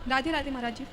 राधे राधे महाराज जी।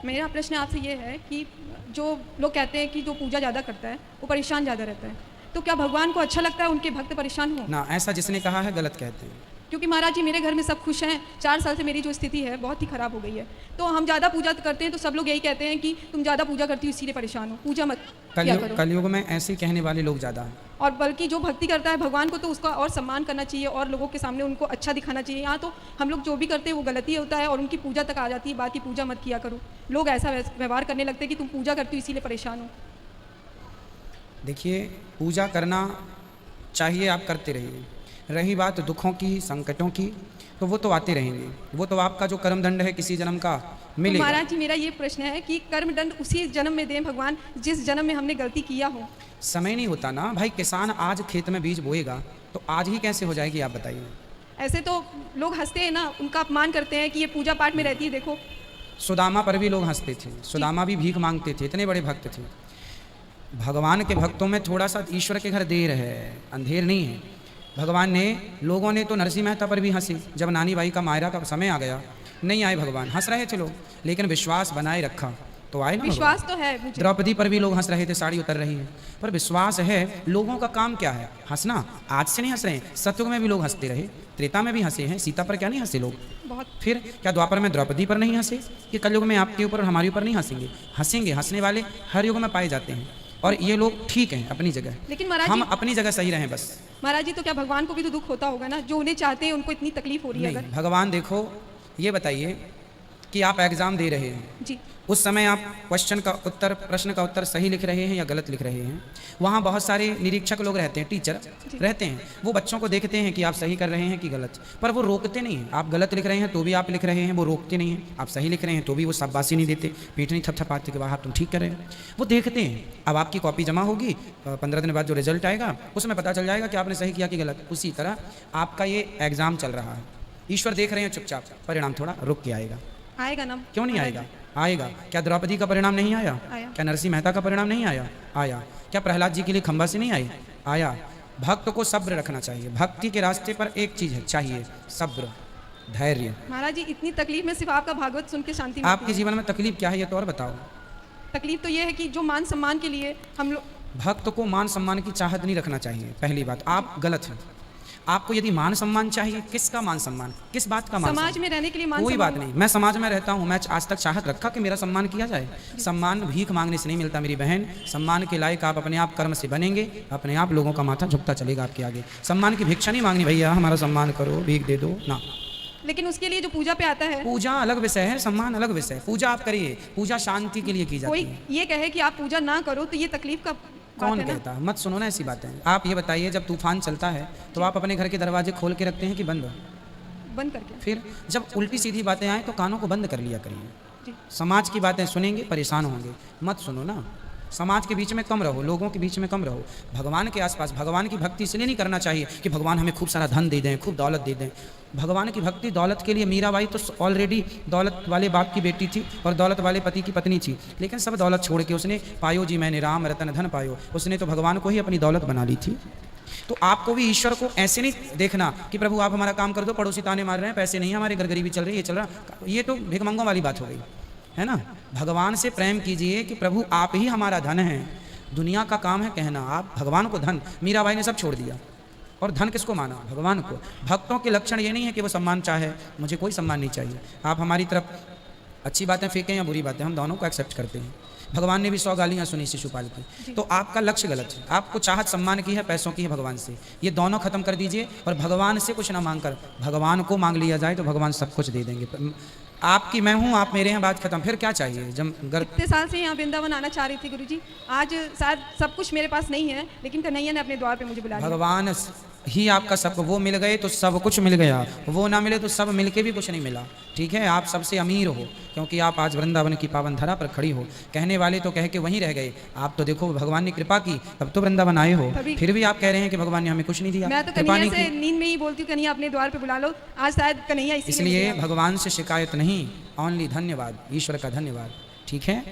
मेरा प्रश्न आपसे ये है कि जो लोग कहते हैं कि जो पूजा ज़्यादा करता है वो परेशान ज़्यादा रहता है, तो क्या भगवान को अच्छा लगता है उनके भक्त परेशान हो? ना, ऐसा जिसने कहा है गलत कहते हैं। क्योंकि महाराज जी मेरे घर में सब खुश हैं, 4 साल से मेरी जो स्थिति है बहुत ही ख़राब हो गई है, तो हम ज़्यादा पूजा करते हैं तो सब लोग यही कहते हैं कि तुम ज़्यादा पूजा करती हो इसीलिए परेशान हो, पूजा मत किया करो। कलयुग में ऐसे कहने वाले लोग ज़्यादा हैं। और बल्कि जो भक्ति करता है भगवान को तो उसका और सम्मान करना चाहिए और लोगों के सामने उनको अच्छा दिखाना चाहिए। यहाँ तो हम लोग जो भी करते हैं वो गलती होता है और उनकी पूजा तक आ जाती है बात कि पूजा मत किया करो। लोग ऐसा व्यवहार करने लगते हैं कि तुम पूजा करती हो इसीलिए परेशान हो। देखिए, पूजा करना चाहिए, आप करते रहिए। रही बात दुखों की, संकटों की, तो वो तो आते रहेंगे। वो तो आपका जो कर्म दंड है किसी जन्म का तो मिलेगा। महाराज जी मेरा ये प्रश्न है कि कर्म दंड उसी जन्म में दें भगवान जिस जन्म में हमने गलती किया हो। समय नहीं होता ना भाई। किसान आज खेत में बीज बोएगा तो आज ही कैसे हो जाएगी, आप बताइए। ऐसे तो लोग हंसते हैं ना, उनका अपमान करते हैं कि ये पूजा पाठ में रहती है। देखो सुदामा पर भी लोग हंसते थे। सुदामा भी भीख मांगते थे, इतने बड़े भक्त थे। भगवान के भक्तों में थोड़ा सा ईश्वर के घर देर है, अंधेर नहीं है। भगवान ने, लोगों ने तो नरसिंह मेहता पर भी हंसी। जब नानी बाई का मायरा का समय आ गया, नहीं आए भगवान, हंस रहे थे लोग, लेकिन विश्वास बनाए रखा तो आए ना। विश्वास तो है मुझे। द्रौपदी पर भी लोग हंस रहे थे, साड़ी उतर रही है, पर विश्वास है। लोगों का काम क्या है? हंसना। आज से नहीं हंस रहे हैं, सतयुग में भी लोग हंसते रहे, त्रेता में भी हंसे हैं। सीता पर क्या नहीं हंसे लोग? बहुत। फिर क्या द्वापर में द्रौपदी पर नहीं हंसे? कि कलयुग में आपके ऊपर और हमारे ऊपर नहीं हंसेंगे? हंसेंगे। हंसने वाले हर युग में पाए जाते हैं और ये लोग ठीक हैं अपनी जगह। लेकिन महाराज हम जी, अपनी जगह सही रहें बस। महाराज जी तो क्या भगवान को भी तो दुख होता होगा ना, जो उन्हें चाहते हैं उनको इतनी तकलीफ हो रही है? नहीं, भगवान देखो, ये बताइए कि आप एग्जाम दे रहे हैं जी, उस समय आप क्वेश्चन का उत्तर, प्रश्न का उत्तर सही लिख रहे हैं या गलत लिख रहे हैं? वहाँ बहुत सारे निरीक्षक लोग रहते हैं, टीचर रहते हैं। वो बच्चों को देखते हैं कि आप सही कर रहे हैं कि गलत, पर वो रोकते नहीं हैं। आप गलत लिख रहे हैं तो भी आप लिख रहे हैं, वो रोकते नहीं हैं। आप सही लिख रहे हैं तो भी वो शाबाशी नहीं देते, पीठ नहीं थपथपाते कि वाह तुम ठीक कर रहे हैं। वो देखते हैं। अब आपकी कॉपी जमा होगी, 15 दिन बाद जो रिजल्ट आएगा उसमें पता चल जाएगा कि आपने सही किया कि गलत। उसी तरह आपका ये एग्जाम चल रहा है, ईश्वर देख रहे हैं चुपचाप, परिणाम थोड़ा रुक के आएगा। आएगा ना? क्यों नहीं आएगा? आएगा। क्या द्रौपदी का परिणाम नहीं आया? आया। क्या नरसिंह मेहता का परिणाम नहीं आया? आया। क्या प्रहलाद जी के लिए खंबा से नहीं आई? आया। भक्त को सब्र रखना चाहिए। भक्ति के रास्ते पर एक चीज है चाहिए, सब्र, धैर्य। महाराज जी इतनी तकलीफ में सिर्फ आपका भागवत सुन के शांति मिलती आपके है। जीवन में तकलीफ क्या है ये तो और बताओ। तकलीफ तो ये है कि जो मान सम्मान के लिए हम लोग, भक्त को मान सम्मान की चाहत नहीं रखना चाहिए। पहली बात, आप गलत हैं। आपको यदि मान सम्मान चाहिए, किसका मान सम्मान, किस बात का मान समाज सम्मान? में रहने के लिए मान कोई सम्मान। बात नहीं, मैं समाज में रहता हूँ, मैं आज तक चाहत रखा कि मेरा सम्मान किया जाए। सम्मान भीख मांगने से नहीं मिलता मेरी बहन। सम्मान के लायक आप अपने आप कर्म से बनेंगे, अपने आप लोगों का माथा झुकता चलेगा आपके आगे। सम्मान की भिक्षा नहीं मांगनी, भैया हमारा सम्मान करो, भीख दे दो ना। लेकिन उसके लिए जो पूजा पे आता है, पूजा अलग विषय है, सम्मान अलग विषय है। पूजा आप करिए, पूजा शांति के लिए की जाती कोई है। ये कहे कि आप पूजा ना करो तो ये तकलीफ का बात कौन है ना? कहता है? मत सुनो ना ऐसी बातें। आप ये बताइए, जब तूफान चलता है तो आप अपने घर के दरवाजे खोल के रखते हैं कि बंद? बंद करके। फिर जब उल्टी सीधी बातें आए तो कानों को बंद कर लिया जी। करिए। समाज की बातें सुनेंगे, परेशान होंगे, मत सुनो ना। समाज के बीच में कम रहो, लोगों के बीच में कम रहो। भगवान के आसपास। भगवान की भक्ति इसलिए नहीं करना चाहिए कि भगवान हमें खूब सारा धन दे दें, खूब दौलत दे दें। भगवान की भक्ति दौलत के लिए, मीराबाई तो ऑलरेडी दौलत वाले बाप की बेटी थी और दौलत वाले पति की पत्नी थी, लेकिन सब दौलत छोड़ के उसने पायो जी मैंने राम रतन धन पायो, उसने तो भगवान को ही अपनी दौलत बना ली थी। तो आपको भी ईश्वर को ऐसे नहीं देखना कि प्रभु आप हमारा काम कर दो, पड़ोसी ताने मार रहे हैं, पैसे नहीं, हमारे घर गरीबी चल रही है, ये चल रहा, ये तो भिखमंगों वाली बात हो गई है ना। भगवान से प्रेम कीजिए कि प्रभु आप ही हमारा धन है। दुनिया का काम है कहना, आप भगवान को धन। मीराबाई ने सब छोड़ दिया और धन किसको माना? भगवान को। भक्तों के लक्षण ये नहीं है कि वो सम्मान चाहे, मुझे कोई सम्मान नहीं चाहिए। आप हमारी तरफ अच्छी बातें फेंकें या बुरी बातें, हम दोनों को एक्सेप्ट करते हैं। भगवान ने भी 100 गालियाँ सुनी शिशुपाल की। तो आपका लक्ष्य गलत है। आपको चाहत सम्मान की है, पैसों की है भगवान से। ये दोनों खत्म कर दीजिए और भगवान से कुछ ना मांग कर भगवान को मांग लिया जाए तो भगवान सब कुछ दे देंगे। आपकी मैं हूँ, आप मेरे हैं, बात खत्म। फिर क्या चाहिए? जब इतने साल से यहाँ वृंदावन आना चाह रही थी गुरुजी, आज शायद सब कुछ मेरे पास नहीं है, लेकिन कन्हैया ने अपने द्वार पे मुझे बुला लिया। भगवान ही आपका सब, वो मिल गए तो सब कुछ मिल गया, वो ना मिले तो सब मिलके भी कुछ नहीं मिला। ठीक है, आप सबसे अमीर हो क्योंकि आप आज वृंदावन की पावन धरा पर खड़ी हो। कहने वाले तो कह के वहीं रह गए, आप तो देखो भगवान ने कृपा की तब तो वृंदावन आए हो, फिर भी आप कह रहे हैं कि भगवान ने हमें कुछ नहीं दिया। मैं तो कन्हैया से नींद में ही बोलती हूँ, कन्हैया अपने द्वार पे बुला लो। आज शायद कन्हैया इसलिए भगवान से शिकायत नहीं, ओनली धन्यवाद, ईश्वर का धन्यवाद। ठीक है।